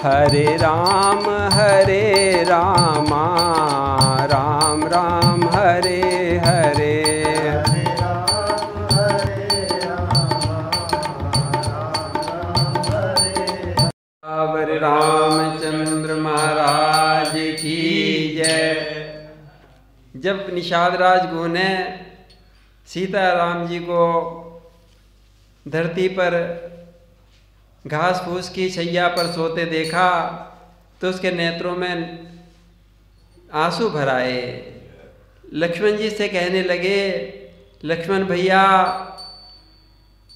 हरे रामा राम राम हरे हरे। अवर रामचंद्र महाराज की जय। जब निषाद राजगुरु ने सीताराम जी को धरती पर घास फूस की शैया पर सोते देखा तो उसके नेत्रों में आंसू भर आए। लक्ष्मण जी से कहने लगे, लक्ष्मण भैया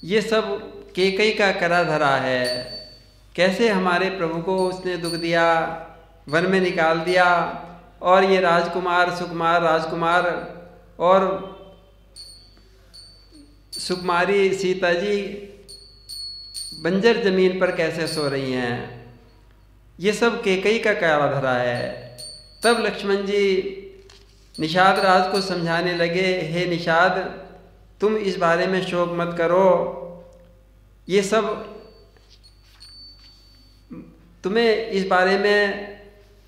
ये सब कैकेयी का करा धरा है, कैसे हमारे प्रभु को उसने दुख दिया, वन में निकाल दिया, और ये राजकुमार सुकुमार राजकुमार और सुकुमारी सीता जी बंजर जमीन पर कैसे सो रही हैं, ये सब कैकेयी का करा धरा है। तब लक्ष्मण जी निषाद राज को समझाने लगे, हे निषाद तुम इस बारे में शोक मत करो, ये सब तुम्हें इस बारे में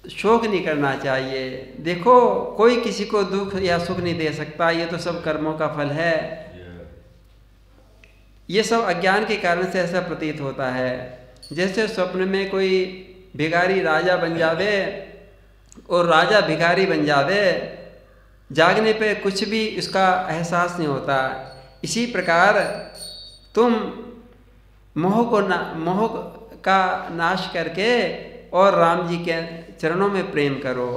शोक नहीं करना चाहिए। देखो कोई किसी को दुख या सुख नहीं दे सकता, ये तो सब कर्मों का फल है। ये सब अज्ञान के कारण से ऐसा प्रतीत होता है। जैसे स्वप्न में कोई भिखारी राजा बन जावे और राजा भिखारी बन जावे, जागने पे कुछ भी इसका एहसास नहीं होता। इसी प्रकार तुम मोह का नाश करके और राम जी के चरणों में प्रेम करो,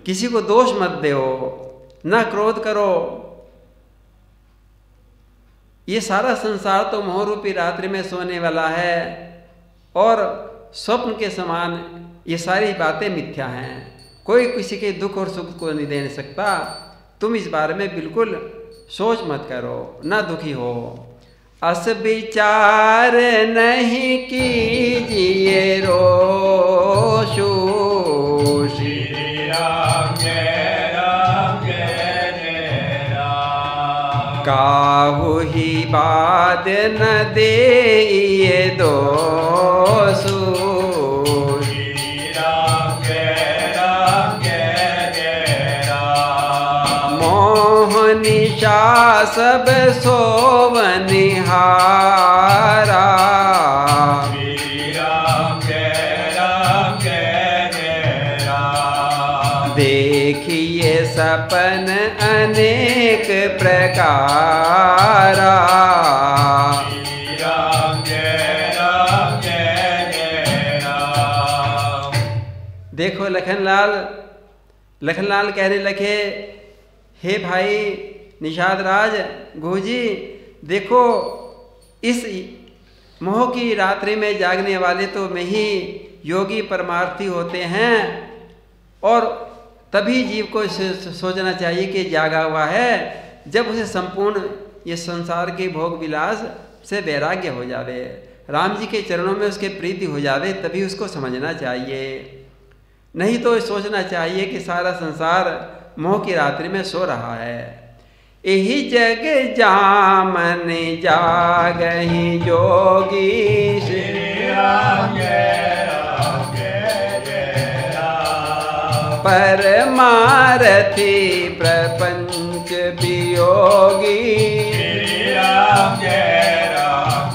किसी को दोष मत दो, ना क्रोध करो। ये सारा संसार तो मोह रूपी रात्रि में सोने वाला है और स्वप्न के समान ये सारी बातें मिथ्या हैं। कोई किसी के दुख और सुख को नहीं दे सकता। तुम इस बारे में बिल्कुल सोच मत करो, ना दुखी हो। अस विचार नहीं कीजिए रोषु, श्री राम जय राम, काहू ही बात न देइए दोषु, श्री राम जय राम, मोह निशा सब सोवनिहारा, श्री राम जय राम, देखिए सपन अनेक प्रकारा, श्री राम जय राम। देखो लखनलाल कहने लगे, हे भाई निषाद राज गुरु जी, देखो इस मोह की रात्रि में जागने वाले तो में ही योगी परमार्थी होते हैं, और तभी जीव को सोचना चाहिए कि जागा हुआ है जब उसे संपूर्ण ये संसार के भोग विलास से वैराग्य हो जावे, राम जी के चरणों में उसके प्रीति हो जावे, तभी उसको समझना चाहिए। नहीं तो सोचना चाहिए कि सारा संसार मोह की रात्रि में सो रहा है। यही जग जामन जागहि जोगी, श्री राम जय राम, परमारथी प्रपंच वियोगी, श्री राम जय राम,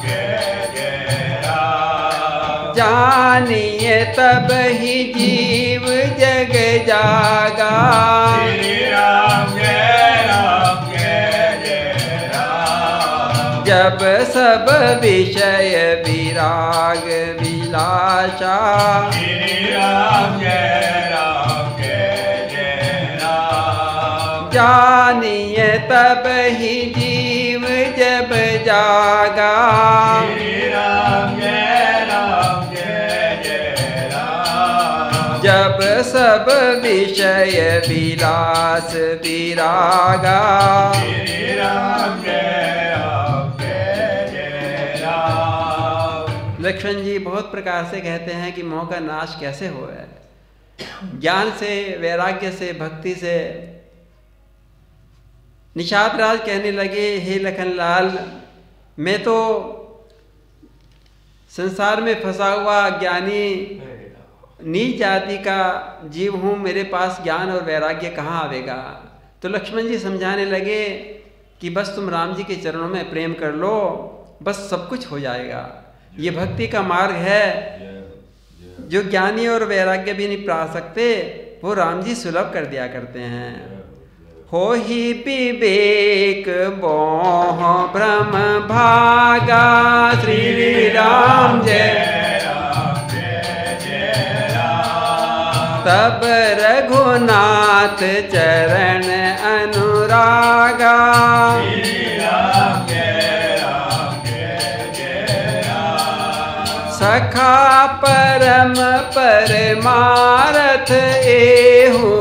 जानिए तब ही जीव जग जागा, श्री राम जय राम, जब सब विषय विराग विलासा, श्री राम जय राम, जानिए तब ही जीव जब जागा, श्री राम जय राम, जब सब विषय विलास विरागा, श्री राम जय राम। लक्ष्मण जी बहुत प्रकार से कहते हैं कि मोह का नाश कैसे हो है, ज्ञान से, वैराग्य से, भक्ति से। निषाद राज कहने लगे, हे लखनलाल, मैं तो संसार में फंसा हुआ ज्ञानी नीच जाति का जीव हूँ, मेरे पास ज्ञान और वैराग्य कहाँ आवेगा। तो लक्ष्मण जी समझाने लगे कि बस तुम राम जी के चरणों में प्रेम कर लो, बस सब कुछ हो जाएगा। ये भक्ति का मार्ग है, जो ज्ञानी और वैराग्य भी नहीं पा सकते वो राम जी सुलभ कर दिया करते हैं। हो ही विवेक मोह भ्रम भागा, श्री राम जय राम जय जय राम। तब रघुनाथ चरण अनुरागा, श्री राम जय राम जय जय राम। सखा परम परमारथ एहू,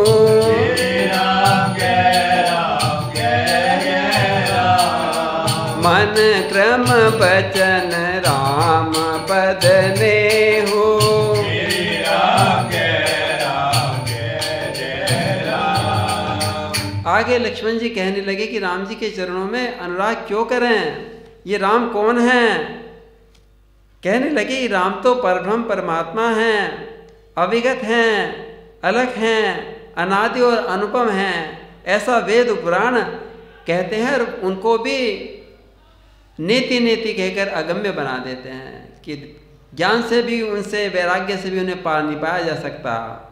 मन क्रम बचन राम पद नेहु, आगे लक्ष्मण जी कहने लगे कि राम जी के चरणों में अनुराग क्यों करें, ये राम कौन है। कहने लगे राम तो परब्रह्म परमात्मा हैं, अविगत हैं, अलग हैं, अनादि और अनुपम हैं, ऐसा वेद पुराण कहते हैं। और उनको भी नेति नेति कहकर अगम्य बना देते हैं कि ज्ञान से भी उनसे, वैराग्य से भी उन्हें पार नहीं पाया जा सकता।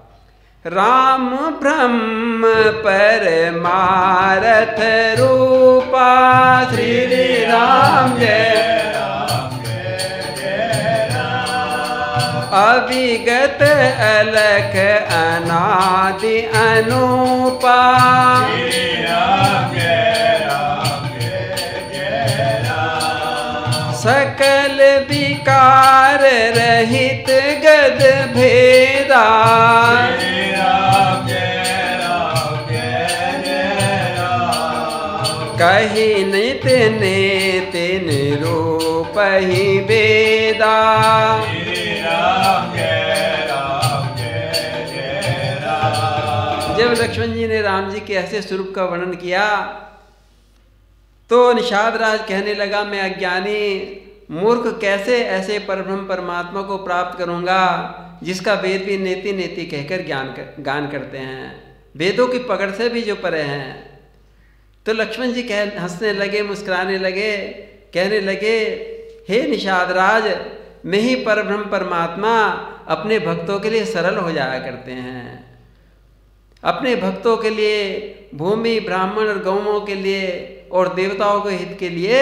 राम ब्रह्म परमारथ रूपा, श्री राम जय राम जय जय राम। अविगत अलख अनादि अनूपा, श्री राम जय राम जय जय राम। सकल विकार रहित गद भेदा, कही नित नित निरूप ही वेदा, जब लक्ष्मण जी ने राम जी के ऐसे स्वरूप का वर्णन किया तो निषाद राज कहने लगा, मैं अज्ञानी मूर्ख कैसे ऐसे परब्रह्म परमात्मा को प्राप्त करूंगा जिसका वेद भी नेति नेति कहकर गान करते हैं, वेदों की पकड़ से भी जो परे हैं। तो लक्ष्मण जी हंसने लगे, मुस्कुराने लगे, कहने लगे, हे निषाद राज, मैं ही परब्रह्म परमात्मा अपने भक्तों के लिए सरल हो जाया करते हैं। अपने भक्तों के लिए, भूमि ब्राह्मण और गौओं के लिए और देवताओं के हित के लिए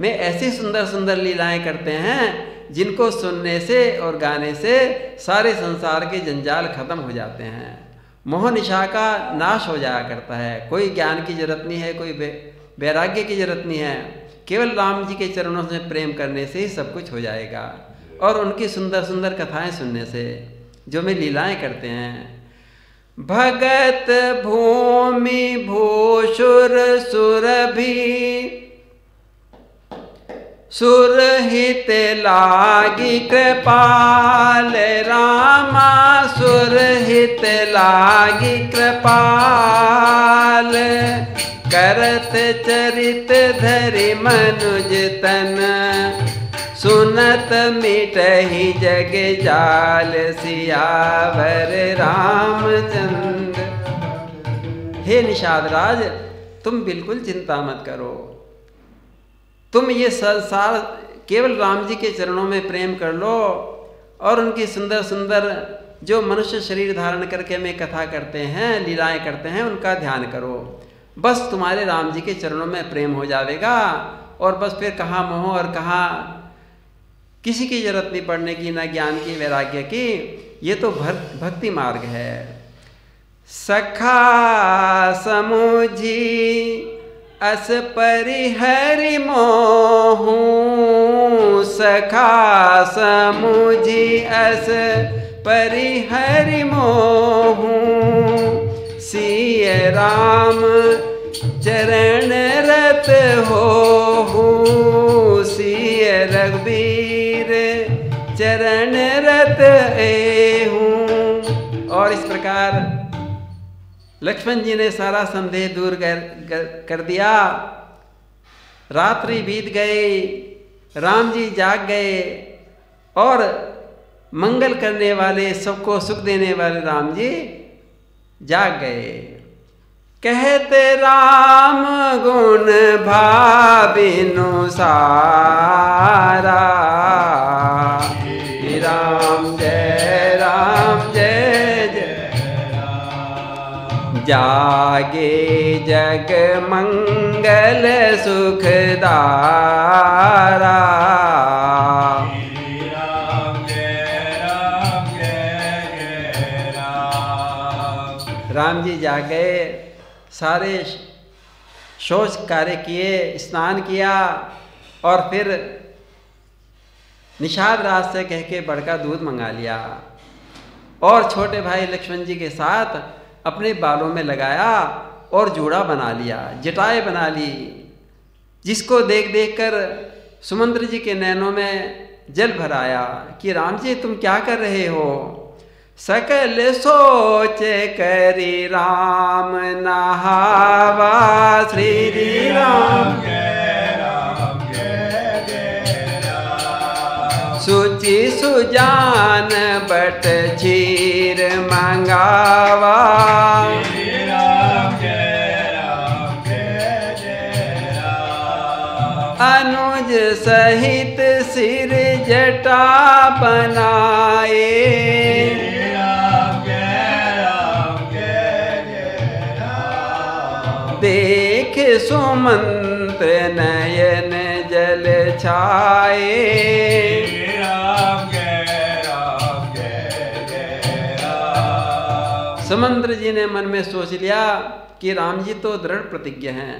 मैं ऐसी सुंदर सुंदर लीलाएं करते हैं जिनको सुनने से और गाने से सारे संसार के जंजाल खत्म हो जाते हैं, मोह निशा का नाश हो जाया करता है। कोई ज्ञान की जरूरत नहीं है, कोई वैराग्य की जरूरत नहीं है, केवल राम जी के चरणों से प्रेम करने से ही सब कुछ हो जाएगा। और उनकी सुंदर सुंदर कथाएं सुनने से, जो में लीलाएं करते हैं। भगत भूमि भूषुर सुरभि, सुरहित लागी कृपाल रामा, सुरहित लागी कृपाल। करत चरित धरि मनुज तन, सुनत मिटहि जग जाल सियावर रामचंद्र। हे निषाद राज, तुम बिल्कुल चिंता मत करो, तुम ये संसार केवल राम जी के चरणों में प्रेम कर लो और उनकी सुंदर सुंदर जो मनुष्य शरीर धारण करके में कथा करते हैं, लीलाएं करते हैं, उनका ध्यान करो। बस तुम्हारे राम जी के चरणों में प्रेम हो जाएगा और बस फिर कहाँ मोह और कहाँ किसी की जरूरत नहीं पड़ने की, ना ज्ञान की, वैराग्य की। ये तो भक्ति मार्ग है। सखा समुझी अस परिहरि मोहू, सखा समुझी अस परिहरि मोहू। सिय राम चरण रत होहू, सिय रघुबीर चरण रत एहू। और इस प्रकार लक्ष्मण जी ने सारा संदेह दूर कर दिया। रात्रि बीत गई, राम जी जाग गए, और मंगल करने वाले, सबको सुख देने वाले राम जी जाग गए। कहते राम गुण भाविनु सारा, राम जय जय राम। जागे जग मंगल सुखदारा, राम जी जागे, सारे शौच कार्य किए, स्नान किया और फिर निषाद राज से कह के बड़का दूध मंगा लिया और छोटे भाई लक्ष्मण जी के साथ अपने बालों में लगाया और जूड़ा बना लिया, जटाएं बना ली, जिसको देख देख कर सुमंत्र जी के नैनों में जल भर आया कि राम जी तुम क्या कर रहे हो। सकल सोच करी राम नहावा, श्री राम जय राम। सुचि सुजान बट क्षीर मंगावा, अनुज सहित सिर जटा बनाए, देख सुमंत्र नयन जल छाए, सुमंत्र जी ने मन में सोच लिया कि राम जी तो दृढ़ प्रतिज्ञ हैं,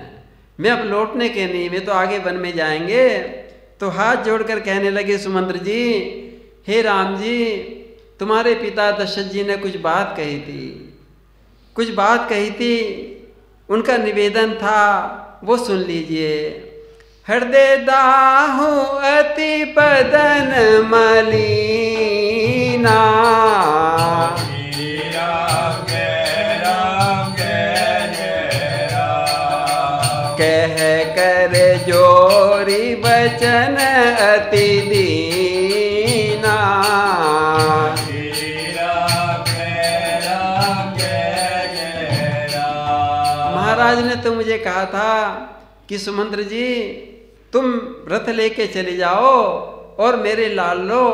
मैं अब लौटने के नहीं, मैं तो आगे वन में जाएंगे। तो हाथ जोड़कर कहने लगे सुमंत्र जी, हे राम जी तुम्हारे पिता दशरथ जी ने कुछ बात कही थी, उनका निवेदन था वो सुन लीजिए। हृदय दाहु अति बदन मलीना, कह कर जोरी बचन अति दीना। महाराज ने तो मुझे कहा था कि सुमंत्र जी तुम रथ लेके चले जाओ और मेरे लाल लो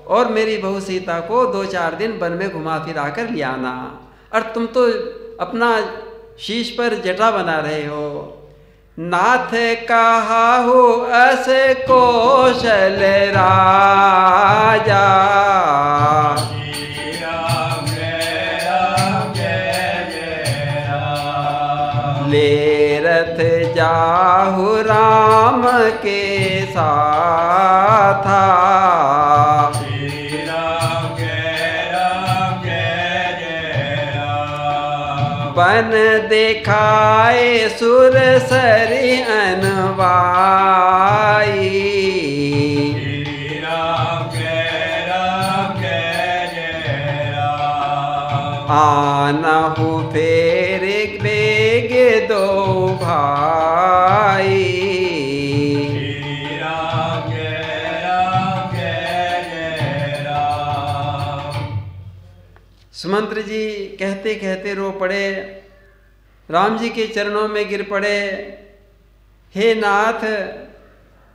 और मेरी बहू सीता को 2-4 दिन वन में घुमा फिरा कर ले आना, और तुम तो अपना शीश पर जटा बना रहे हो। नाथ कहा हो अस कौशल राजा, ले रथ जाहु राम के साथा, बन दिखाए सुर सरी अनवाई, आनहु फेर बेग दो भाई, सुमंत्र जी कहते कहते रो पड़े, राम जी के चरणों में गिर पड़े। हे नाथ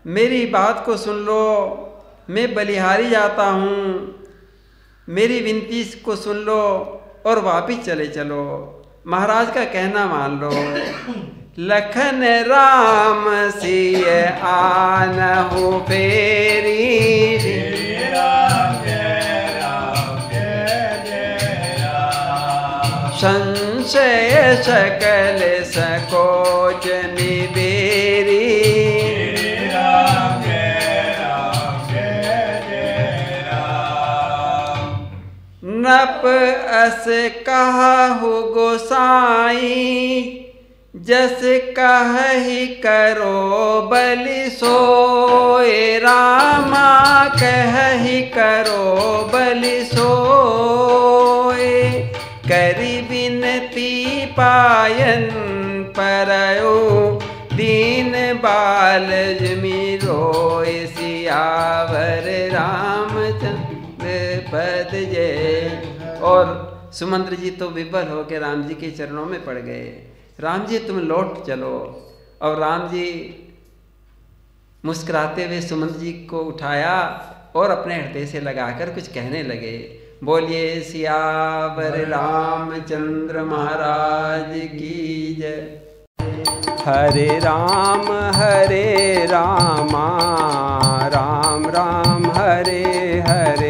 मेरी बात को सुन लो, मैं बलिहारी जाता हूँ, मेरी विनती को सुन लो और वापिस चले चलो, महाराज का कहना मान लो। लखन राम सिय आनहु फेरी, संशय सकल सकोच निबेरी, नप अस कहु गोसाई, जस कहि करो बलि सोए, रामा कहि करो बलि सोए, करी बिनती पायन परयो, दीन बाल जमी रोए, सिया सियावर रामचंद्र पद जय। और सुमंत्र जी तो विभल होकर राम जी के चरणों में पड़ गए। राम जी तुम लौट चलो। और राम जी मुस्कुराते हुए सुमंत्र जी को उठाया और अपने हृदय से लगाकर कुछ कहने लगे। बोलिए सियावर रामचंद्र महाराज की जय। हरे रामा राम राम हरे हरे।